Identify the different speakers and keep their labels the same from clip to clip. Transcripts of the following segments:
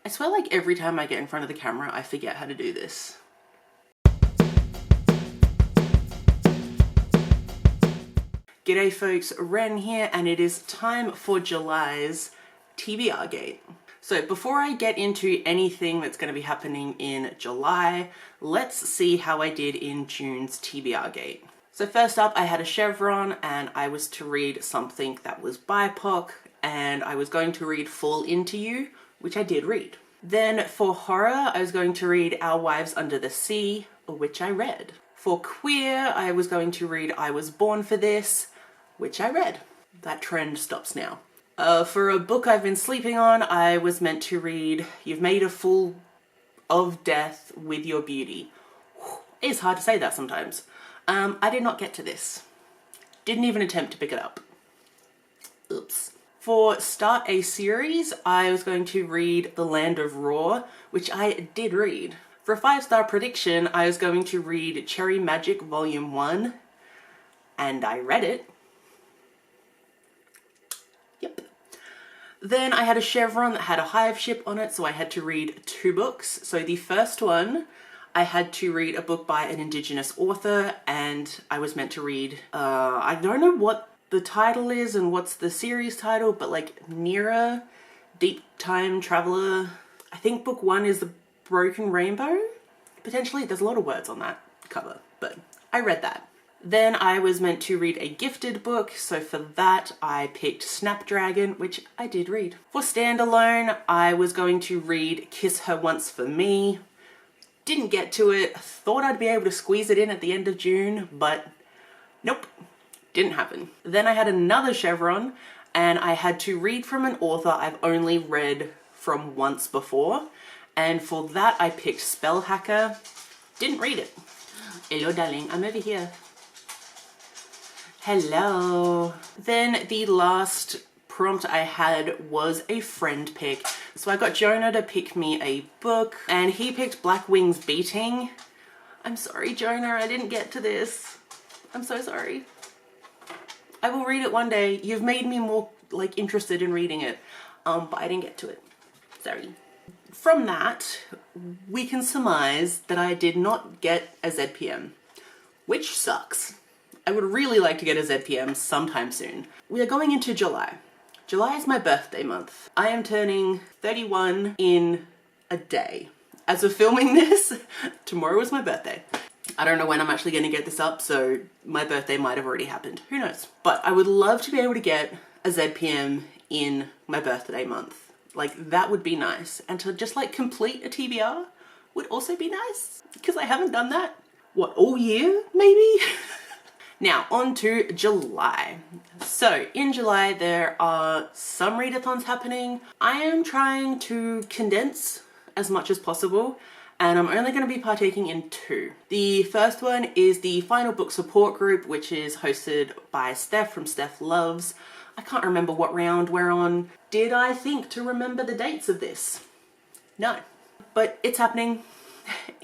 Speaker 1: I swear like every time I get in front of the camera, I forget how to do this. G'day folks, Wren here, and it is time for July's TBRGate. So before I get into anything that's going to be happening in July, let's see how I did in June's TBRGate. So first up, I had a Chevron and I was to read something that was BIPOC, and I was going to read Fall Into You, which I did read. Then for horror, I was going to read Our Wives Under the Sea, which I read. For queer, I was going to read I Was Born for This, which I read. That trend stops now. For a book I've been sleeping on, I was meant to read You've Made a Fool of Death with Your Beauty. It's hard to say that sometimes. I did not get to this. Didn't even attempt to pick it up. Oops. For Start a Series, I was going to read The Land of Raw, which I did read. For a 5-star prediction, I was going to read Cherry Magic Volume 1, and I read it. Yep. Then I had a Chevron that had a hive ship on it, so I had to read 2 books. So the first one, I had to read a book by an Indigenous author, and I was meant to read, I don't know what the title is and what's the series title, but like Nira, Deep Time Traveler. I think book 1 is The Broken Rainbow? Potentially, there's a lot of words on that cover, but I read that. Then I was meant to read a gifted book, so for that I picked Snapdragon, which I did read. For standalone, I was going to read Kiss Her Once for Me. Didn't get to it, thought I'd be able to squeeze it in at the end of June, but nope, didn't happen. Then I had another Chevron, and I had to read from an author I've only read from once before, and for that I picked Spell Hacker. Didn't read it. Hello darling, I'm over here. Hello. Then the last prompt I had was a friend pick. So I got Jonah to pick me a book, and he picked Black Wings Beating. I'm sorry, Jonah, I didn't get to this. I'm so sorry. I will read it one day. You've made me more like interested in reading it, but I didn't get to it. Sorry. From that, we can surmise that I did not get a ZPM, which sucks. I would really like to get a ZPM sometime soon. We are going into July. July is my birthday month. I am turning 31 in a day. As of filming this, tomorrow is my birthday. I don't know when I'm actually going to get this up, so my birthday might have already happened. Who knows? But I would love to be able to get a ZPM in my birthday month. Like, that would be nice. And to just like complete a TBR would also be nice, because I haven't done that, what, all year maybe? Now, on to July. So, in July, there are some readathons happening. I am trying to condense as much as possible, and I'm only going to be partaking in 2. The first one is the Final Book Support Group, which is hosted by Stef from Stef Loves. I can't remember what round we're on. Did I think to remember the dates of this? No. But it's happening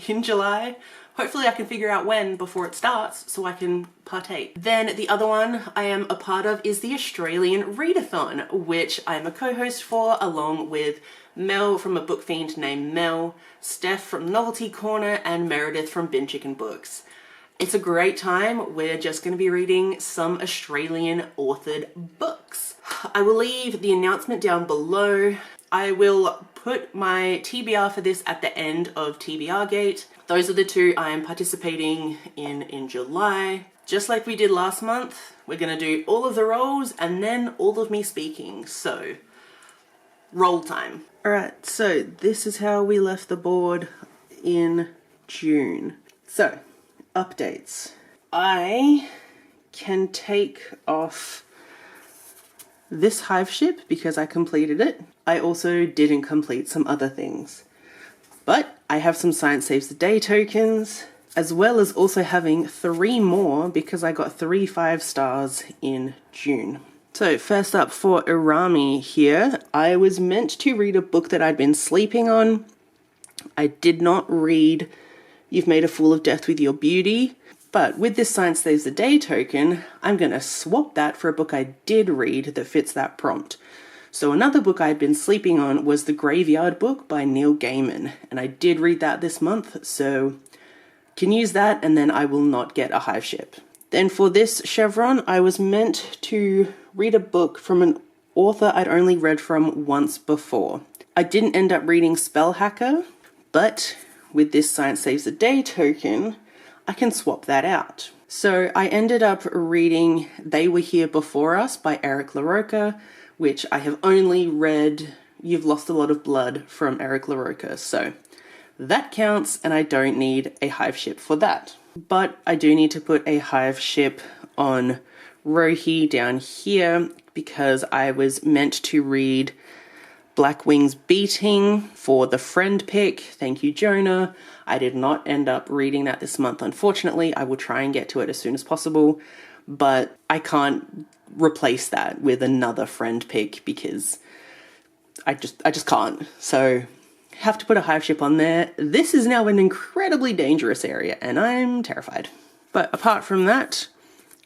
Speaker 1: in July. Hopefully I can figure out when before it starts so I can partake. Then the other one I am a part of is the Australian Readathon, which I'm a co-host for, along with Mel from A Book Fiend Named Mel, Stef from Novelty Corner, and Meredith from Bin Chicken Books. It's a great time. We're just going to be reading some Australian authored books. I will leave the announcement down below. I will put my TBR for this at the end of TBRGate. Those are the 2 I am participating in July. Just like we did last month, we're going to do all of the rolls and then all of me speaking. So, roll time. Alright, so this is how we left the board in June. So, updates. I can take off this hive ship because I completed it. I also didn't complete some other things. But I have some Science Saves the Day tokens, as well as also having 3 more because I got 3 5-stars in June. So first up for Irami here, I was meant to read a book that I'd been sleeping on. I did not read You've Made a Fool of Death with Your Beauty, but with this Science Saves the Day token, I'm going to swap that for a book I did read that fits that prompt. So another book I had been sleeping on was The Graveyard Book by Neil Gaiman, and I did read that this month, so can use that, and then I will not get a hive ship. Then for this Chevron, I was meant to read a book from an author I'd only read from once before. I didn't end up reading Spell Hacker, but with this Science Saves the Day token, I can swap that out. So I ended up reading They Were Here Before Us by Eric LaRocca, which I have only read You've Lost a Lot of Blood from Eric LaRocca, so that counts, and I don't need a hive ship for that. But I do need to put a hive ship on Rohi down here because I was meant to read Black Wings Beating for the friend pick. Thank you, Jonah. I did not end up reading that this month, unfortunately. I will try and get to it as soon as possible, but I can't replace that with another friend pick because I just can't. So have to put a hive ship on there. This is now an incredibly dangerous area and I'm terrified. But apart from that,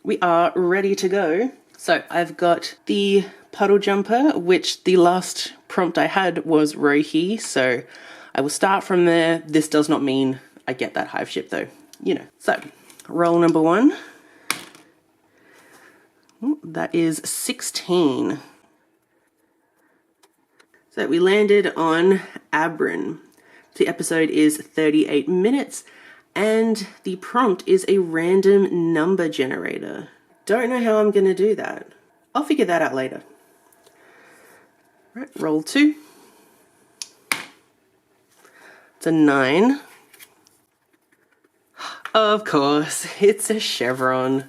Speaker 1: we are ready to go. So I've got the puddle jumper, which the last prompt I had was Rohi, so I will start from there. This does not mean I get that hive ship though, you know. So roll number 1. Ooh, that is 16. So we landed on Abrin. The episode is 38 minutes and the prompt is a random number generator. Don't know how I'm going to do that. I'll figure that out later. Right, roll 2. It's a 9. Of course, it's a Chevron.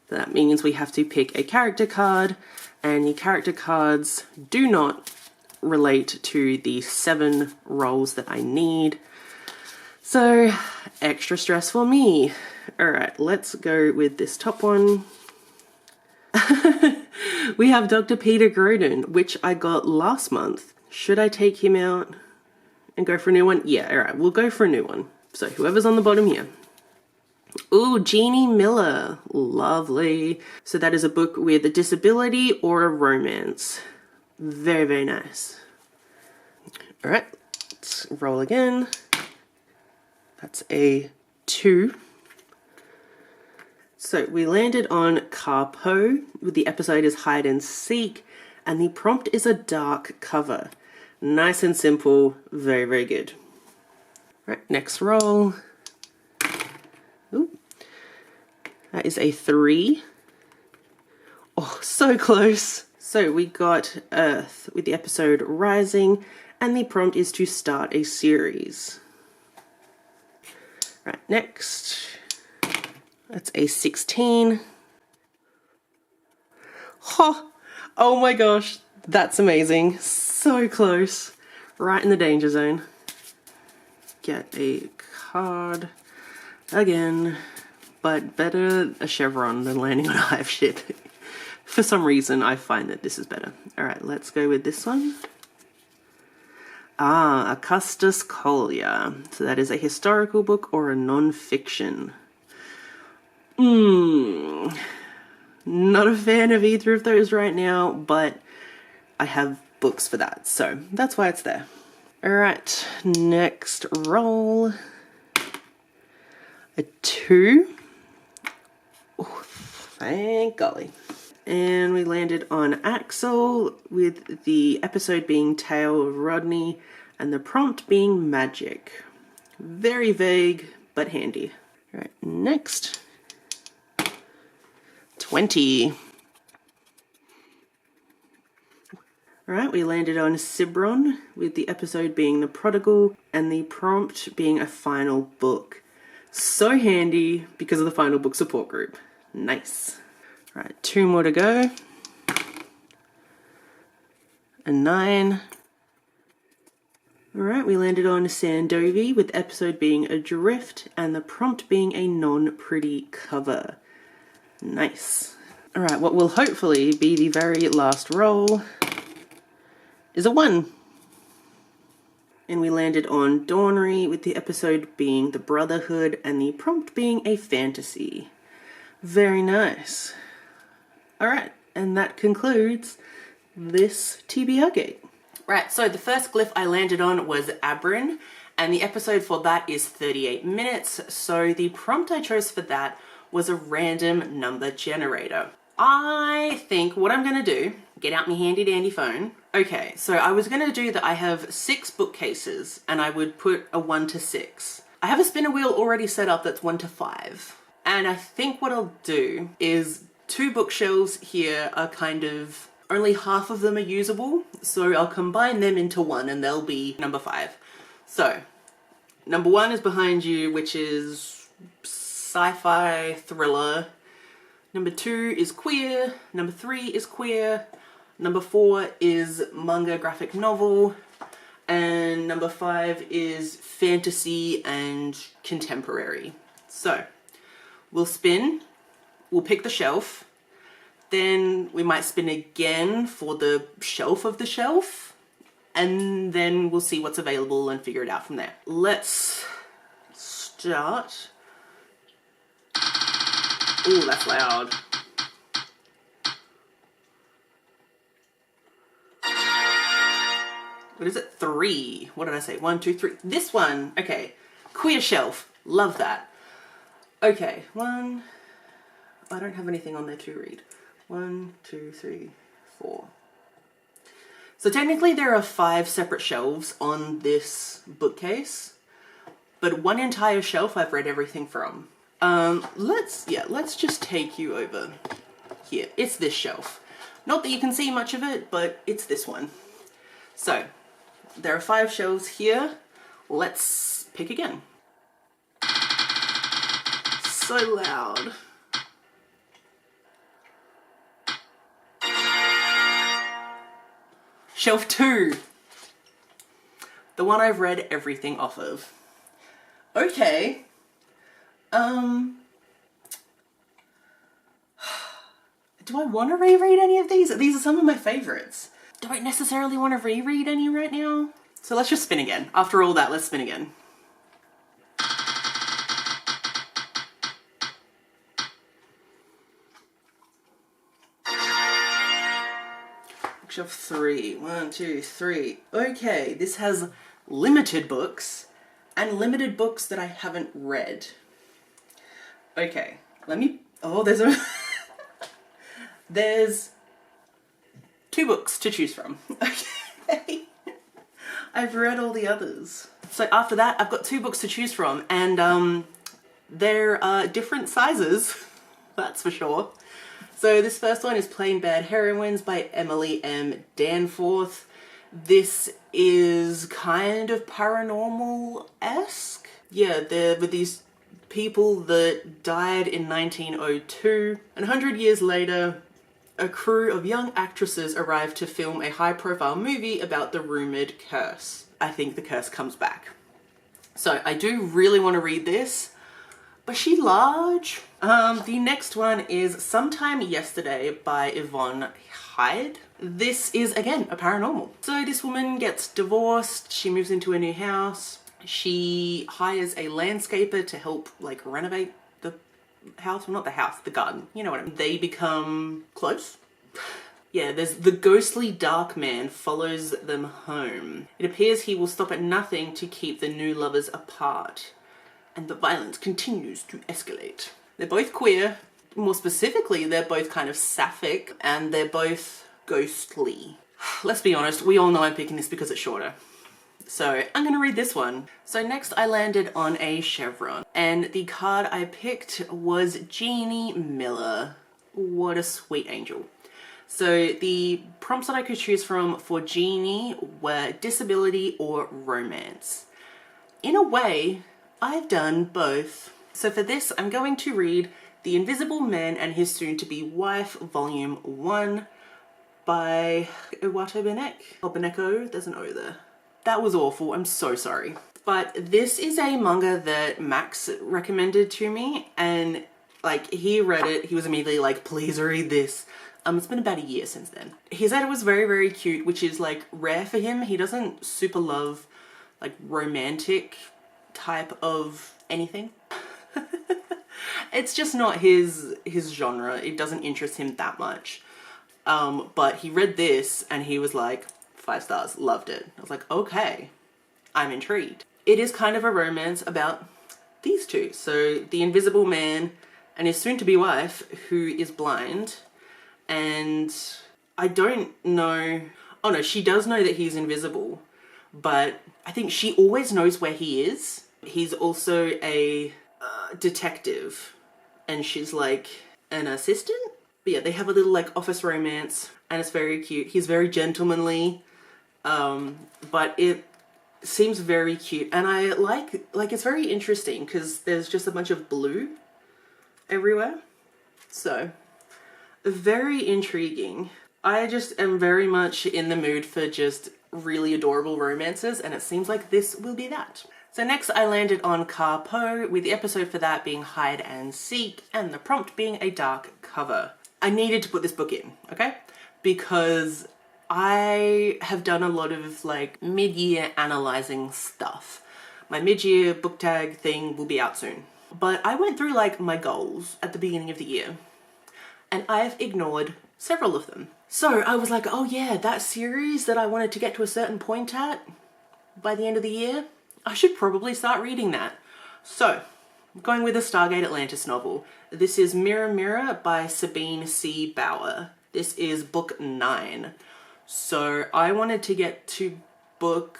Speaker 1: That means we have to pick a character card, and your character cards do not relate to the 7 rolls that I need. So, extra stress for me. Alright, let's go with this top one. We have Dr. Peter Groden, which I got last month. Should I take him out and go for a new one? Yeah, alright, we'll go for a new one. So, whoever's on the bottom here. Ooh, Jeannie Miller. Lovely. So that is a book with a disability or a romance. Very, very nice. Alright, let's roll again. That's a 2. So we landed on Carpo. The episode is Hide and Seek, and the prompt is a dark cover. Nice and simple, very, very good. Right, next roll. Ooh. That is a 3. Oh, so close. So we got Earth with the episode Rising, and the prompt is to start a series. Right, next. That's a 16. Oh my gosh, that's amazing. So close. Right in the danger zone. Get a card again, but better a Chevron than landing on a hive ship. For some reason, I find that this is better. Alright, let's go with this one. Ah, Acustus Collier. So that is a historical book or a non-fiction. Not a fan of either of those right now, but I have books for that, so that's why it's there. Alright, next roll. A 2. Oh, thank golly. And we landed on Axel, with the episode being Tale of Rodney and the prompt being magic. Very vague, but handy. Alright, next. 20. Alright, we landed on Sibron, with the episode being The Prodigal and the prompt being a final book. So handy because of the final book support group. Nice. Right, 2 more to go. A 9. Alright, we landed on Sandovi, with the episode being Adrift and the prompt being a non-pretty cover. Nice. Alright, what will hopefully be the very last roll is a 1. And we landed on Dawnry, with the episode being The Brotherhood and the prompt being a fantasy. Very nice. Alright, and that concludes this TBRGate. Right, so the first glyph I landed on was Abrin, and the episode for that is 38 minutes, so the prompt I chose for that was a random number generator. I think what I'm gonna do, get out my handy dandy phone. Okay, so I was gonna do that I have 6 bookcases, and I would put a 1 to 6. I have a spinner wheel already set up that's 1 to 5. And I think what I'll do is 2 bookshelves here are kind of, only half of them are usable, so I'll combine them into one and they'll be number 5. So, number 1 is behind you, which is sci-fi thriller. Number 2 is queer. Number 3 is queer. Number 4 is manga graphic novel. And number 5 is fantasy and contemporary. So, we'll spin, we'll pick the shelf, then we might spin again for the shelf of the shelf, and then we'll see what's available and figure it out from there. Let's start. Ooh, that's loud. What is it? 3. What did I say? 1, 2, 3. This one. Okay. Queer shelf. Love that. Okay. 1. I don't have anything on there to read. 1, 2, 3, 4. So technically there are 5 separate shelves on this bookcase, but one entire shelf I've read everything from. Let's just take you over here. It's this shelf. Not that you can see much of it, but it's this one. So, there are 5 shelves here. Let's pick again. So loud. Shelf 2. The one I've read everything off of. Okay. Do I want to reread any of these? These are some of my favorites. Don't necessarily want to reread any right now. So let's just spin again. After all that, let's spin again. Bookshelf 3. 1, 2, 3. Okay, this has limited books and limited books that I haven't read. Okay, let me... Oh, there's 2 books to choose from. Okay. I've read all the others. So after that, I've got 2 books to choose from, and they're different sizes, that's for sure. So this first one is Plain Bad Heroines by Emily M. Danforth. This is kind of paranormal-esque. Yeah, there were these people that died in 1902, and 100 years later, a crew of young actresses arrived to film a high-profile movie about the rumoured curse. I think the curse comes back. So I do really want to read this, but she's large. The next one is Sometime Yesterday by Yvonne Hyde. This is, again, a paranormal. So this woman gets divorced, she moves into a new house, she hires a landscaper to help, like, renovate the house, well, not the house, the garden, you know what I mean. They become close. Yeah, there's the ghostly dark man follows them home. It appears he will stop at nothing to keep the new lovers apart, and the violence continues to escalate. They're both queer. More specifically, they're both kind of sapphic, and they're both ghostly. Let's be honest, we all know I'm picking this because it's shorter. So I'm gonna read this one. So next I landed on a Chevron, and the card I picked was Jeannie Miller. What a sweet angel. So the prompts that I could choose from for Jeannie were disability or romance. In a way, I've done both. So for this, I'm going to read The Invisible Man and His Soon-to-Be Wife, Volume 1 by Iwato Benek. Oh, Beneko, there's an O there. That was awful, I'm so sorry. But this is a manga that Max recommended to me, and like, he read it, he was immediately like, please read this. It's been about a year since then. He said it was very, very cute, which is like rare for him. He doesn't super love like romantic type of anything. It's just not his genre. It doesn't interest him that much. But he read this and he was like, 5 stars, loved it. I was like, okay, I'm intrigued. It is kind of a romance about these two. So the invisible man and his soon-to-be wife who is blind, and I don't know, oh no, she does know that he's invisible, but I think she always knows where he is. He's also a detective, and she's like an assistant. But yeah, they have a little like office romance, and it's very cute. He's very gentlemanly, but it seems very cute, and I like it's very interesting because there's just a bunch of blue everywhere. So very intriguing. I just am very much in the mood for just really adorable romances, and it seems like this will be that. So next I landed on Carpo, with the episode for that being Hide and Seek, and the prompt being a dark cover. I needed to put this book in, okay? Because I have done a lot of like mid-year analysing stuff. My mid-year book tag thing will be out soon. But I went through like my goals at the beginning of the year, and I've ignored several of them. So I was like, oh yeah, that series that I wanted to get to a certain point at by the end of the year, I should probably start reading that. So I'm going with a Stargate Atlantis novel. This is Mirror Mirror by Sabine C. Bauer. This is book 9. So I wanted to get to book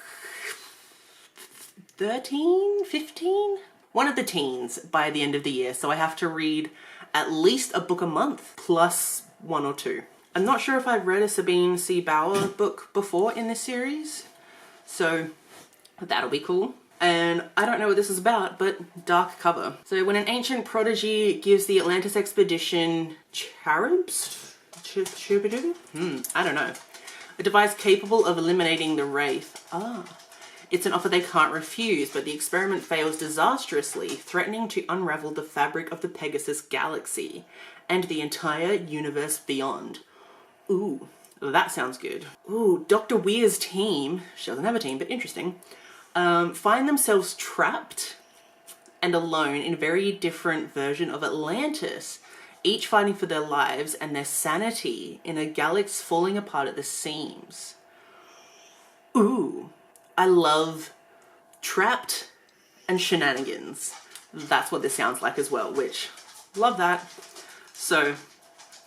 Speaker 1: 13, 15? One of the teens by the end of the year. So I have to read at least a book a month plus 1 or 2. I'm not sure if I've read a Sabine C. Bauer book before in this series, so that'll be cool. And I don't know what this is about, but dark cover. So when an ancient prodigy gives the Atlantis expedition cherubs? I don't know. A device capable of eliminating the Wraith. It's an offer they can't refuse, but the experiment fails disastrously, threatening to unravel the fabric of the Pegasus galaxy and the entire universe beyond. Ooh, that sounds good. Ooh, Dr. Weir's team, she doesn't have a team, but interesting, find themselves trapped and alone in a very different version of Atlantis, each fighting for their lives and their sanity in a galaxy falling apart at the seams. Ooh, I love trapped and shenanigans. That's what this sounds like as well, which, love that. So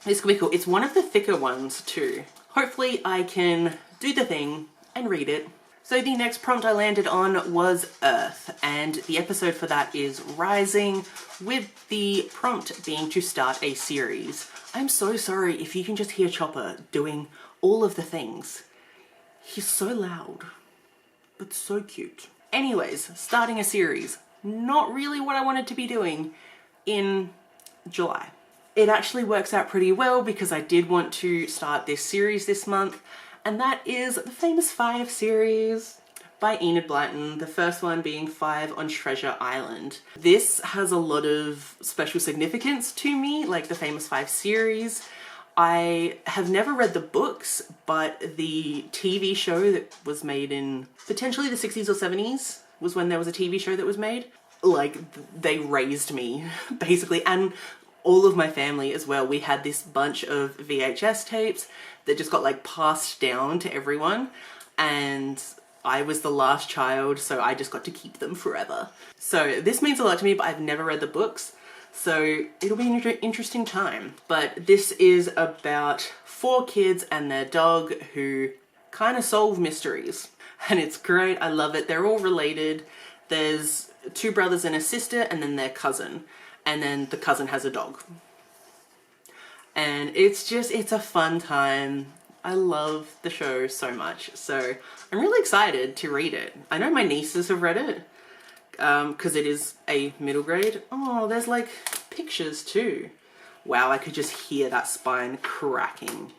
Speaker 1: this could be cool. It's one of the thicker ones too. Hopefully I can do the thing and read it. So the next prompt I landed on was Earth, and the episode for that is Rising, with the prompt being to start a series. I'm so sorry if you can just hear Chopper doing all of the things. He's so loud, but so cute. Anyways, starting a series. Not really what I wanted to be doing in July. It actually works out pretty well because I did want to start this series this month, and that is the famous 5 series by Enid Blyton, the first one being 5 on Treasure Island. This has a lot of special significance to me, like the famous 5 series. I have never read the books, but the TV show that was made in potentially the 60s or 70s was when there was a TV show that was made. Like, they raised me, basically, and all of my family as well. We had this bunch of VHS tapes that just got like passed down to everyone, and I was the last child, so I just got to keep them forever. So this means a lot to me, but I've never read the books, so it'll be an interesting time. But this is about 4 kids and their dog who kind of solve mysteries, and it's great. I love it. They're all related. There's 2 brothers and a sister, and then their cousin. And then the cousin has a dog. And it's a fun time. I love the show so much. So I'm really excited to read it. I know my nieces have read it, because it is a middle grade. Oh, there's like pictures too. Wow, I could just hear that spine cracking.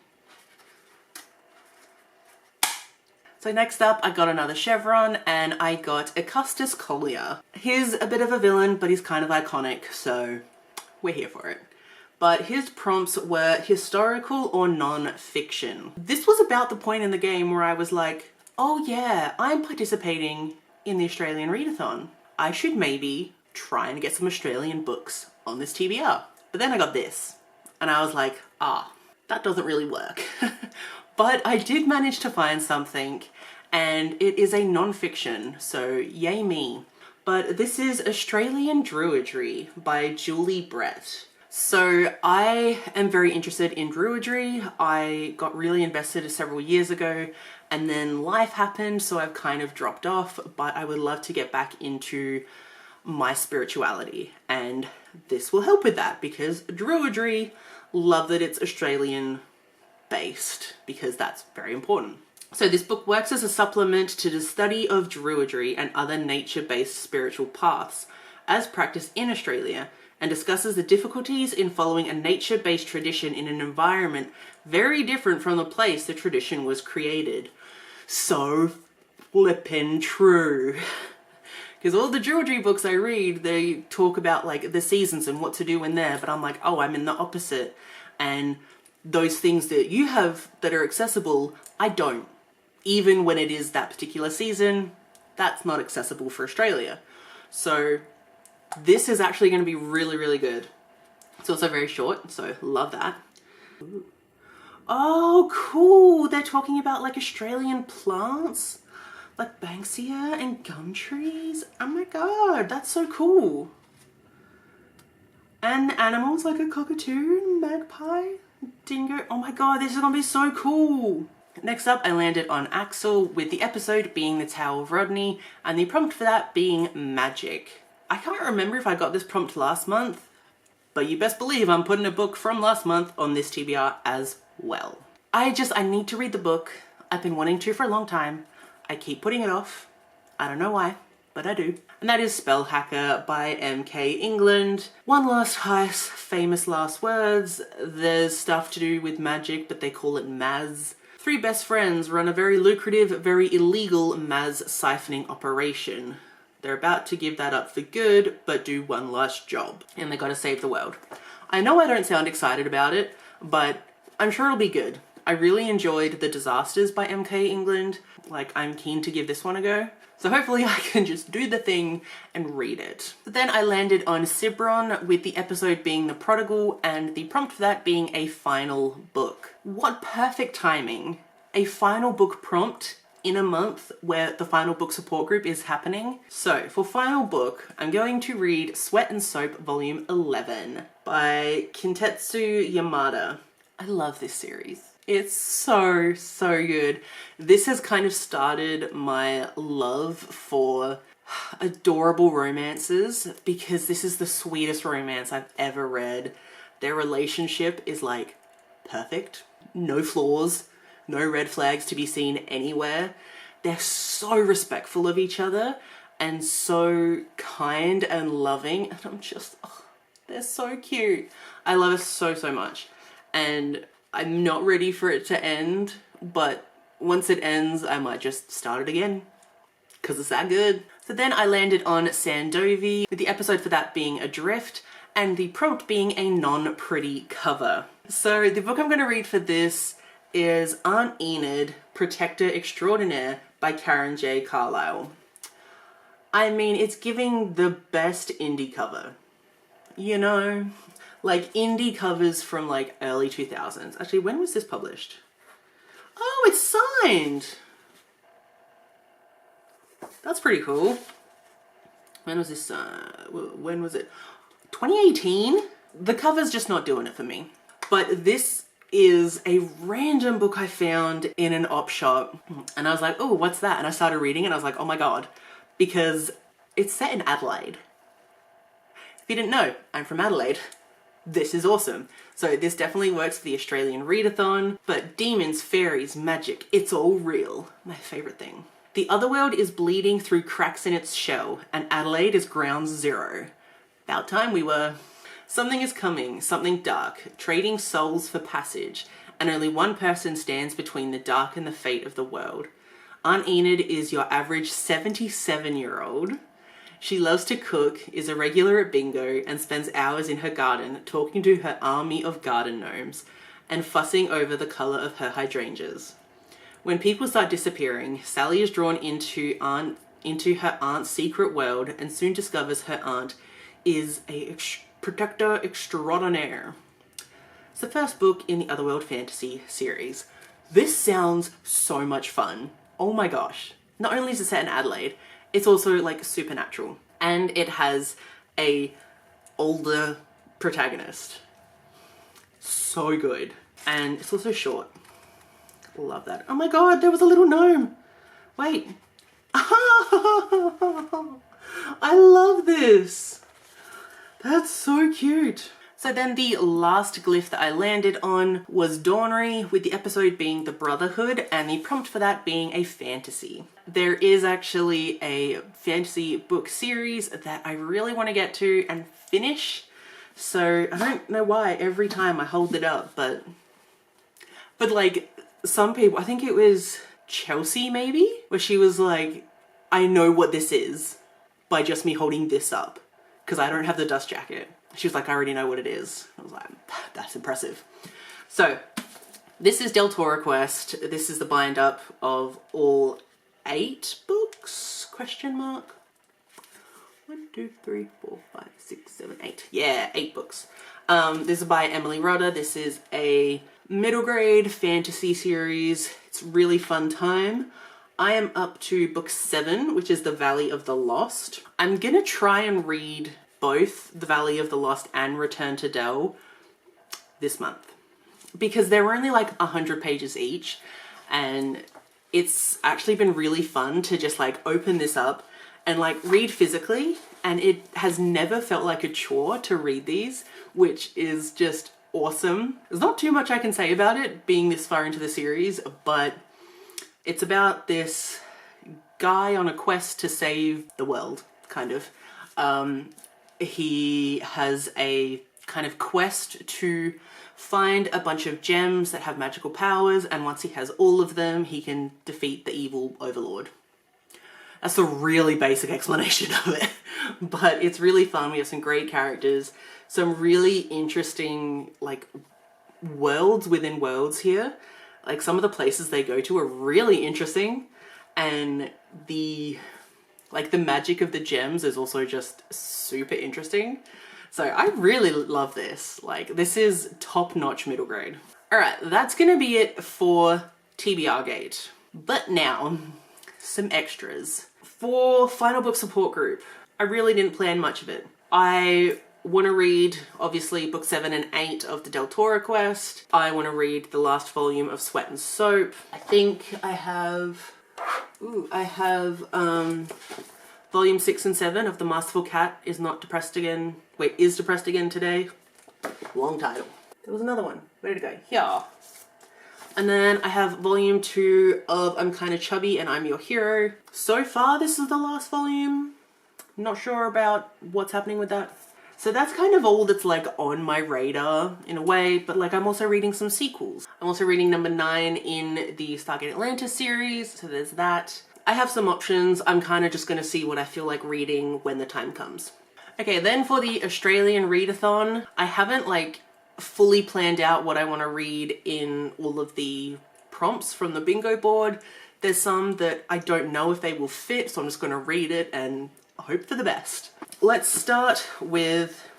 Speaker 1: So next up, I got another Chevron, and I got Augustus Collier. He's a bit of a villain, but he's kind of iconic, so we're here for it. But his prompts were historical or non-fiction. This was about the point in the game where I was like, oh yeah, I'm participating in the Australian Readathon. I should maybe try and get some Australian books on this TBR. But then I got this, and I was like, that doesn't really work. But I did manage to find something, and it is a non-fiction, so yay me. But this is Australian Druidry by Julie Brett. So I am very interested in Druidry. I got really invested several years ago, and then life happened, so I've kind of dropped off, but I would love to get back into my spirituality, and this will help with that, because Druidry, love that it's Australian based, because that's very important. So this book works as a supplement to the study of Druidry and other nature-based spiritual paths as practiced in Australia, and discusses the difficulties in following a nature-based tradition in an environment very different from the place the tradition was created. So flippin' true. Because all the Druidry books I read, they talk about like the seasons and what to do in there, but I'm like, oh, I'm in the opposite. And those things that you have that are accessible, I don't. Even when it is that particular season, that's not accessible for Australia. So this is actually going to be really, really good. It's also very short, so love that. Ooh. Oh, cool. They're talking about like Australian plants, like banksia and gum trees. Oh my god, that's so cool. And animals like a cockatoo, magpie, dingo. Oh my god, this is gonna be so cool. Next up, I landed on Axel, with the episode being the Tale of Rodney, and the prompt for that being magic. I can't remember if I got this prompt last month, but you best believe I'm putting a book from last month on this TBR as well. I need to read the book. I've been wanting to for a long time. I keep putting it off. I don't know why, but I do. And that is Spell Hacker by M.K. England. One last heist, famous last words. There's stuff to do with magic, but they call it Maz. Three best friends run a very lucrative, very illegal Maz siphoning operation. They're about to give that up for good, but do one last job. And they gotta save the world. I know I don't sound excited about it, but I'm sure it'll be good. I really enjoyed The Disasters by M.K. England. Like, I'm keen to give this one a go. So hopefully I can just do the thing and read it. But then I landed on Sibron, with the episode being The Prodigal and the prompt for that being a final book. What perfect timing. A final book prompt in a month where the final book support group is happening. So for final book, I'm going to read Sweat and Soap Volume 11 by Kintetsu Yamada. I love this series. It's so, so good. This has kind of started my love for adorable romances, because this is the sweetest romance I've ever read. Their relationship is like perfect. No flaws, no red flags to be seen anywhere. They're so respectful of each other and so kind and loving. And I'm just, oh, they're so cute. I love it so, so much. And I'm not ready for it to end, but once it ends, I might just start it again, because it's that good. So then I landed on Sandovi, with the episode for that being Adrift, and the prompt being a non-pretty cover. So the book I'm going to read for this is Aunt Enid, Protector Extraordinaire by Karen J. Carlisle. I mean, it's giving the best indie cover. You know? Like indie covers from like early 2000s. Actually, when was this published? Oh, it's signed! That's pretty cool. When was this, when was it? 2018? The cover's just not doing it for me. But this is a random book I found in an op shop. And I was like, oh, what's that? And I started reading it and I was like, oh my god. Because it's set in Adelaide. If you didn't know, I'm from Adelaide. This is awesome. So this definitely works for the Australian Readathon, but demons, fairies, magic, it's all real. My favourite thing. The otherworld is bleeding through cracks in its shell, and Adelaide is ground zero. About time we were. Something is coming, something dark, trading souls for passage, and only one person stands between the dark and the fate of the world. Aunt Enid is your average 77-year-old. She loves to cook, is a regular at bingo, and spends hours in her garden talking to her army of garden gnomes and fussing over the colour of her hydrangeas. When people start disappearing, Sally is drawn into her aunt's secret world and soon discovers her aunt is a protector extraordinaire. It's the first book in the Otherworld Fantasy series. This sounds so much fun. Oh my gosh. Not only is it set in Adelaide, it's also like supernatural. And it has a older protagonist. So good. And it's also short. Love that. Oh my god, there was a little gnome. Wait. I love this. That's so cute. So then the last glyph that I landed on was Dawnry, with the episode being the Brotherhood and the prompt for that being a fantasy. There is actually a fantasy book series that I really want to get to and finish. So I don't know why every time I hold it up, but like some people, I think it was Chelsea maybe, where she was like, I know what this is by just me holding this up because I don't have the dust jacket. She was like, I already know what it is. I was like, that's impressive. So this is Deltora Quest. This is the bind up of all 8 books, question mark. 1, 2, 3, 4, 5, 6, 7, 8. Yeah, 8 books. This is by Emily Rodda. This is a middle grade fantasy series. It's a really fun time. I am up to book 7, which is The Valley of the Lost. I'm gonna try and read both The Valley of the Lost and Return to Del this month, because they're only like 100 pages each, and it's actually been really fun to just like open this up and like read physically, and it has never felt like a chore to read these, which is just awesome. There's not too much I can say about it being this far into the series, but it's about this guy on a quest to save the world, kind of. He has a kind of quest to find a bunch of gems that have magical powers, and once he has all of them, he can defeat the evil overlord. That's a really basic explanation of it, but it's really fun. We have some great characters, some really interesting like worlds within worlds here. Like some of the places they go to are really interesting, and the magic of the gems is also just super interesting. So I really love this. Like, this is top-notch middle grade. All right, that's gonna be it for TBRGate. But now, some extras. For Final Book Support Group, I really didn't plan much of it. I want to read, obviously, book 7 and 8 of the Deltora Quest. I want to read the last volume of Sweat and Soap. I think I have... volume 6 and 7 of The Masterful Cat is not depressed again. Wait, is depressed again today? Long title. There was another one. Where did it go? Here. And then I have volume 2 of I'm Kinda Chubby and I'm Your Hero. So far, this is the last volume. Not sure about what's happening with that. So that's kind of all that's like on my radar in a way, but like I'm also reading some sequels. I'm also reading number 9 in the Stargate Atlantis series, so there's that. I have some options. I'm kind of just going to see what I feel like reading when the time comes. Okay, then for the Australian Readathon, I haven't like fully planned out what I want to read in all of the prompts from the bingo board. There's some that I don't know if they will fit, so I'm just going to read it and hope for the best. Let's start with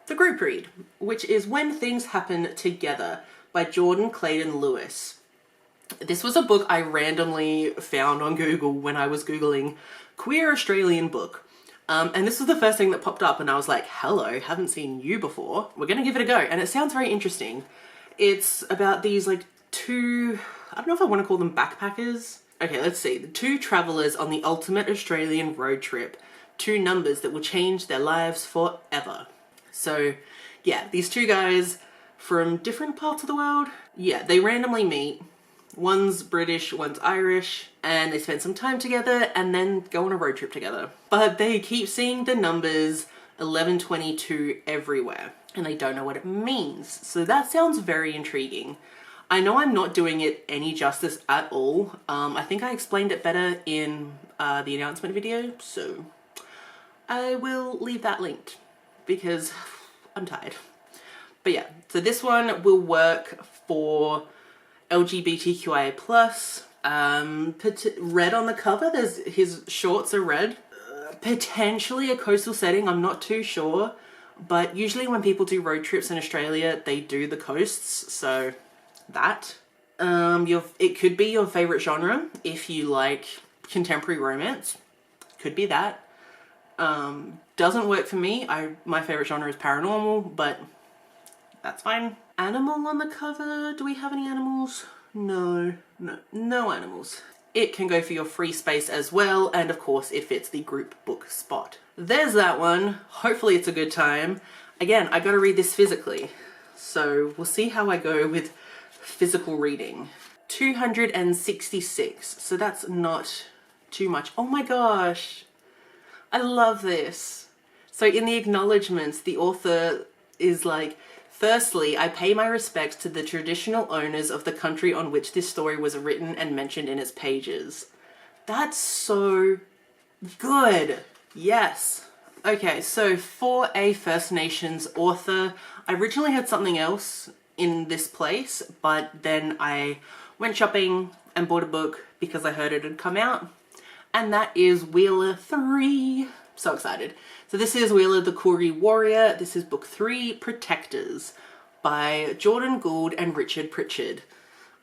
Speaker 1: the group read, which is When Things Happen Together by Jordan Clayton Lewis. This was a book I randomly found on Google when I was Googling queer Australian book. And this was the first thing that popped up, and I was like, hello, haven't seen you before. We're gonna give it a go. And it sounds very interesting. It's about these like 2, I don't know if I want to call them backpackers. Okay, let's see. The 2 travelers on the ultimate Australian road trip. 2 numbers that will change their lives forever. So yeah, these 2 guys from different parts of the world. Yeah, they randomly meet. One's British, one's Irish, and they spend some time together and then go on a road trip together. But they keep seeing the numbers 1122 everywhere, and they don't know what it means. So that sounds very intriguing. I know I'm not doing it any justice at all. I think I explained it better in the announcement video, so I will leave that linked because I'm tired. But yeah, so this one will work for LGBTQIA+. Red on the cover, his shorts are red. Potentially a coastal setting, I'm not too sure. but usually when people do road trips in Australia, they do the coasts, so that. It could be your favorite genre if you like contemporary romance. Could be that. Doesn't work for me. My favorite genre is paranormal, but that's fine. Animal on the cover. Do we have any animals? No animals. It can go for your free space as well, and of course it fits the group book spot. There's that one. Hopefully it's a good time. Again, I gotta read this physically, so we'll see how I go with physical reading. 266, so that's not too much. Oh my gosh, I love this. So in the acknowledgements, the author is like, firstly, I pay my respects to the traditional owners of the country on which this story was written and mentioned in its pages. That's so good. Yes. Okay, so for a First Nations author, I originally had something else in this place, but then I went shopping and bought a book because I heard it had come out, and that is Wheeler 3. So excited. So this is Wheeler the Koori Warrior. This is book 3, Protectors, by Jordan Gould and Richard Pritchard.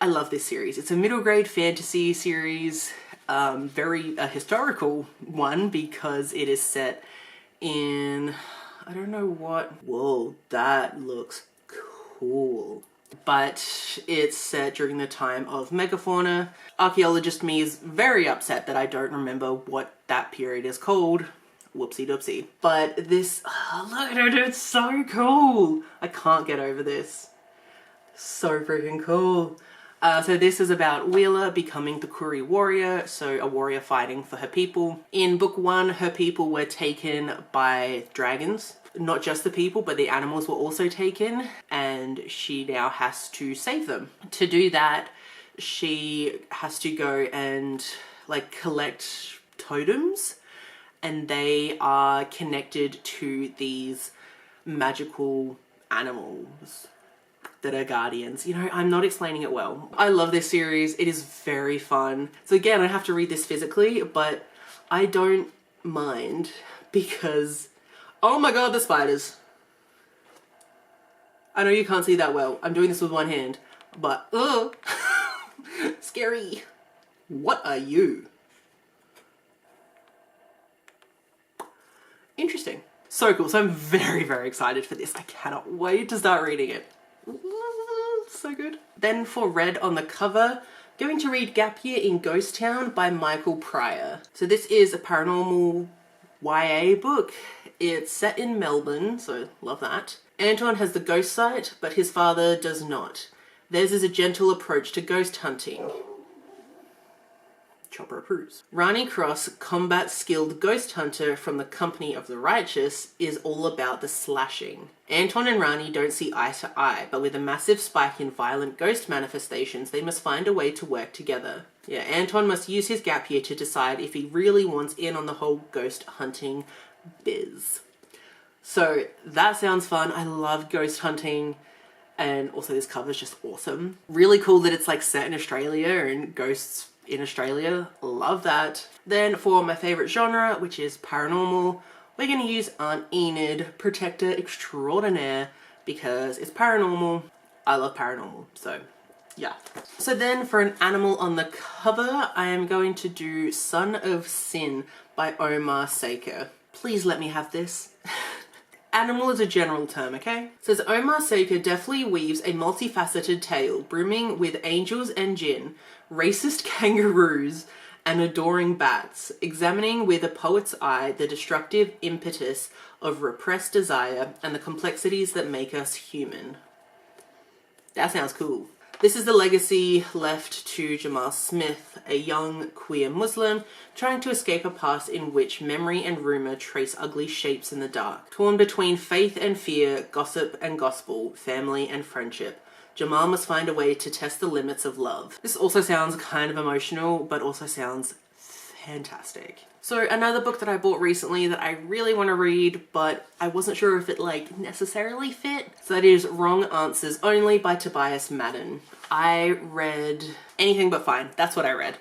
Speaker 1: I love this series. It's a middle grade fantasy series, very historical one because it is set in, I don't know what, whoa, that looks cool. But it's set during the time of megafauna. Archaeologist me is very upset that I don't remember what that period is called. Whoopsie doopsie. But this, oh, look at it, it's so cool. I can't get over this. So freaking cool. So this is about Wheeler becoming the Koori warrior, so a warrior fighting for her people. In book 1, her people were taken by dragons. Not just the people, but the animals were also taken, and she now has to save them. To do that, she has to go and like collect totems, and they are connected to these magical animals that are guardians. You know, I'm not explaining it well. I love this series. It is very fun. So again, I have to read this physically, but I don't mind because, oh my god, the spiders. I know you can't see that well. I'm doing this with one hand, but ugh, scary. What are you? Interesting. So cool. So I'm very, very excited for this. I cannot wait to start reading it. So good. Then for Red on the cover, going to read Gap Year in Ghost Town by Michael Pryor. So this is a paranormal YA book. It's set in Melbourne, so love that. Anton has the ghost sight, but his father does not. Theirs is a gentle approach to ghost hunting. Chopper approves. Rani Cross, combat-skilled ghost hunter from the Company of the Righteous, is all about the slashing. Anton and Rani don't see eye to eye, but with a massive spike in violent ghost manifestations, they must find a way to work together. Yeah, Anton must use his gap year to decide if he really wants in on the whole ghost hunting biz. So that sounds fun. I love ghost hunting. And also this cover is just awesome. Really cool that it's like set in Australia and ghosts in Australia. Love that. Then for my favorite genre, which is paranormal, we're going to use Aunt Enid, Protector Extraordinaire, because it's paranormal. I love paranormal, so yeah. So then for an animal on the cover, I am going to do Son of Sin by Omar Saker. Please let me have this. Animal is a general term, okay? It says Omar Saker deftly weaves a multifaceted tale brimming with angels and jinn, racist kangaroos, and adoring bats, examining with a poet's eye the destructive impetus of repressed desire and the complexities that make us human. That sounds cool. This is the legacy left to Jamal Smith, a young queer Muslim trying to escape a past in which memory and rumour trace ugly shapes in the dark. Torn between faith and fear, gossip and gospel, family and friendship, Jamal must find a way to test the limits of love. This also sounds kind of emotional, but also sounds fantastic. So another book that I bought recently that I really want to read, but I wasn't sure if it like necessarily fit. So that is Wrong Answers Only by Tobias Madden. I read Anything But Fine. That's what I read.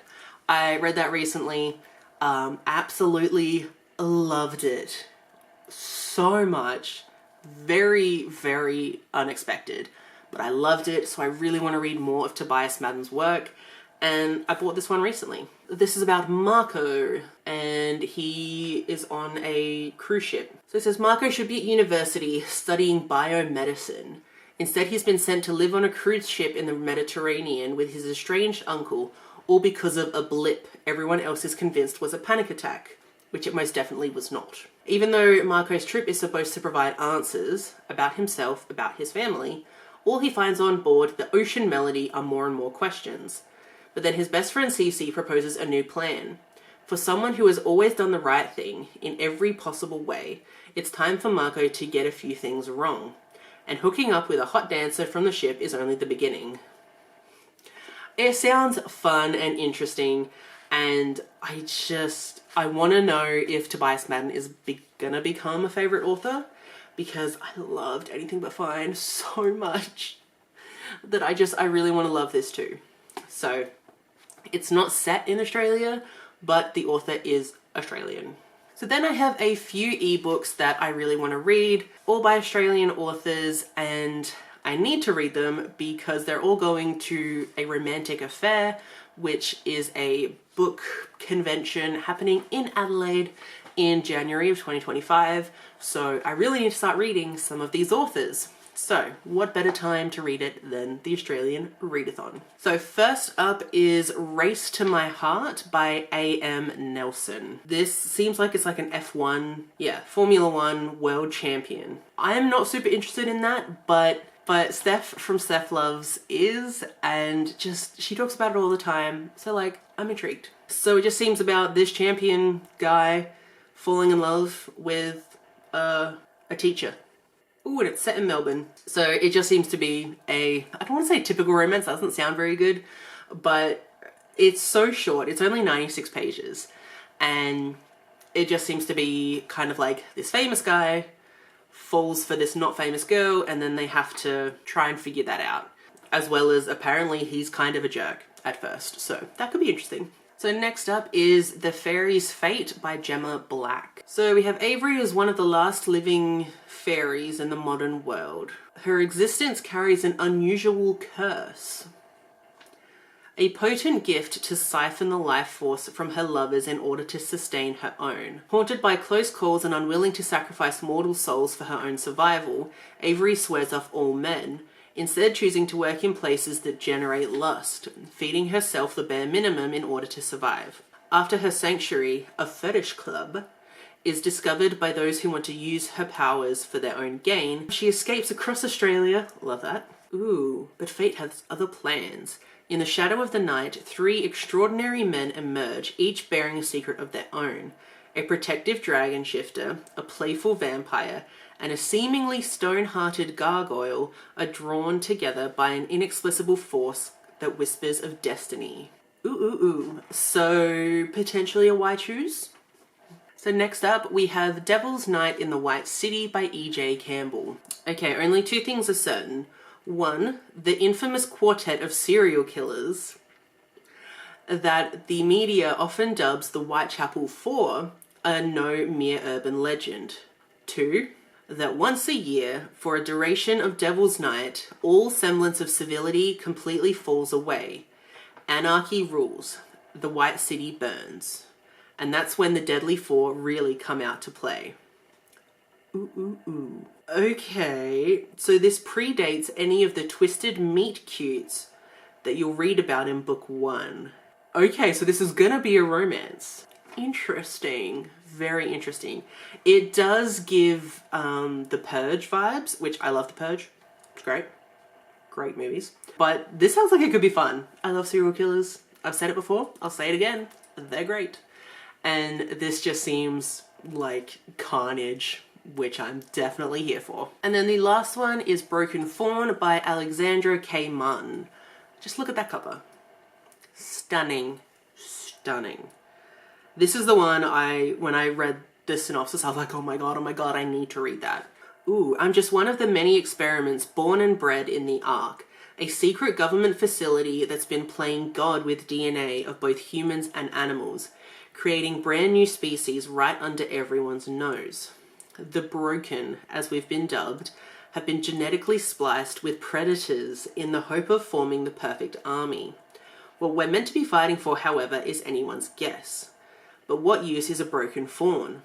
Speaker 1: I read that recently. Absolutely loved it so much. Very, very unexpected. But I loved it, so I really want to read more of Tobias Madden's work, and I bought this one recently. This is about Marco, and he is on a cruise ship. So it says Marco should be at university studying biomedicine. Instead, he's been sent to live on a cruise ship in the Mediterranean with his estranged uncle, all because of a blip everyone else is convinced was a panic attack, which it most definitely was not. Even though Marco's trip is supposed to provide answers about himself, about his family, all he finds on board the Ocean Melody are more and more questions. But then his best friend Cece proposes a new plan. For someone who has always done the right thing in every possible way, it's time for Marco to get a few things wrong. And hooking up with a hot dancer from the ship is only the beginning. It sounds fun and interesting, and I want to know if Tobias Madden is gonna become a favorite author, because I loved Anything But Fine so much that I really want to love this too. So it's not set in Australia, but the author is Australian. So then I have a few ebooks that I really want to read, all by Australian authors, and I need to read them because they're all going to a romantic affair, which is a book convention happening in Adelaide in January of 2025. So I really need to start reading some of these authors. So what better time to read it than the Australian Readathon? So first up is Race to My Heart by A.M. Nelson. This seems like it's like an F1, Formula One world champion. I am not super interested in that, but Stef from Stef Loves is, and just, she talks about it all the time, so like, I'm intrigued. So it just seems about this champion guy falling in love with a teacher. Ooh, and it's set in Melbourne. So it just seems to be I don't want to say typical romance, that doesn't sound very good, but it's so short, it's only 96 pages, and it just seems to be kind of like this famous guy falls for this not famous girl, and then they have to try and figure that out. As well as apparently he's kind of a jerk at first, so that could be interesting. So next up is The Fairy's Fate by Gemma Black. So we have Avery as one of the last living fairies in the modern world. Her existence carries an unusual curse. A potent gift to siphon the life force from her lovers in order to sustain her own. Haunted by close calls and unwilling to sacrifice mortal souls for her own survival, Avery swears off all men, instead choosing to work in places that generate lust, feeding herself the bare minimum in order to survive. After her sanctuary, a fetish club, is discovered by those who want to use her powers for their own gain, she escapes across Australia, love that. Ooh, but fate has other plans. In the shadow of the night, 3 extraordinary men emerge, each bearing a secret of their own. A protective dragon shifter, a playful vampire, and a seemingly stone-hearted gargoyle are drawn together by an inexplicable force that whispers of destiny. Ooh. So, potentially a why choose? So next up, we have Devil's Night in the White City by E.J. Campbell. Okay, only 2 things are certain. 1, the infamous quartet of serial killers that the media often dubs the Whitechapel Four are no mere urban legend. 2, that once a year, for a duration of Devil's Night, all semblance of civility completely falls away. Anarchy rules. The White City burns. And that's when the Deadly Four really come out to play. Ooh. Okay, so this predates any of the twisted meet cutes that you'll read about in book 1. Okay, so this is gonna be a romance. Interesting. Very interesting. It does give the Purge vibes, which I love the Purge. It's great. Great movies. But this sounds like it could be fun. I love serial killers. I've said it before. I'll say it again. They're great. And this just seems like carnage, which I'm definitely here for. And then the last one is Broken Fawn by Alexandra K. Martin. Just look at that cover. Stunning. Stunning. This is the one when I read the synopsis, I was like, oh my god, I need to read that. Ooh, I'm just one of the many experiments born and bred in the Ark, a secret government facility that's been playing God with DNA of both humans and animals, creating brand new species right under everyone's nose. The broken, as we've been dubbed, have been genetically spliced with predators in the hope of forming the perfect army. What we're meant to be fighting for, however, is anyone's guess. But what use is a broken fawn?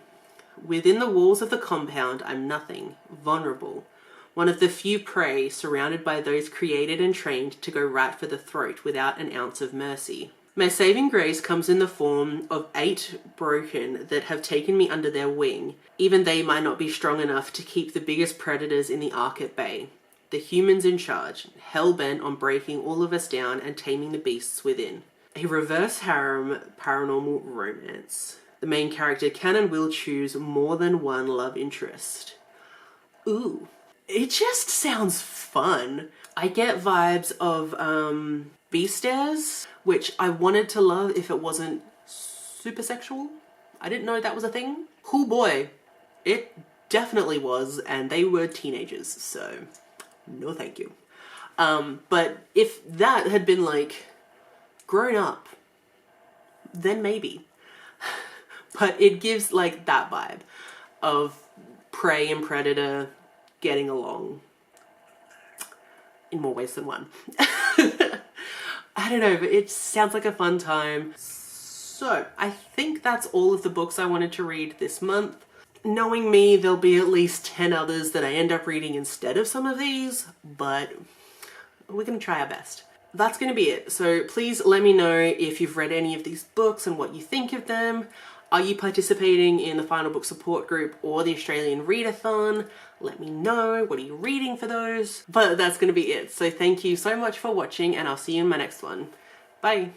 Speaker 1: Within the walls of the compound, I'm nothing, vulnerable. One of the few prey surrounded by those created and trained to go right for the throat without an ounce of mercy. My saving grace comes in the form of 8 broken that have taken me under their wing. Even they might not be strong enough to keep the biggest predators in the ark at bay. The humans in charge, hell-bent on breaking all of us down and taming the beasts within. A reverse harem paranormal romance. The main character can and will choose more than one love interest. Ooh, it just sounds fun. I get vibes of Beastairs, which I wanted to love if it wasn't super sexual. I didn't know that was a thing. Cool boy, it definitely was, and they were teenagers, so no thank you. But if that had been like grown up, then maybe. But it gives like that vibe of prey and predator getting along in more ways than one. I don't know, but it sounds like a fun time. So I think that's all of the books I wanted to read this month. Knowing me, there'll be at least 10 others that I end up reading instead of some of these, but we're gonna try our best. That's gonna be it. So please let me know if you've read any of these books and what you think of them. Are you participating in the Final Book Support Group or the Australian Readathon? Let me know. What are you reading for those? But that's going to be it. So thank you so much for watching, and I'll see you in my next one. Bye.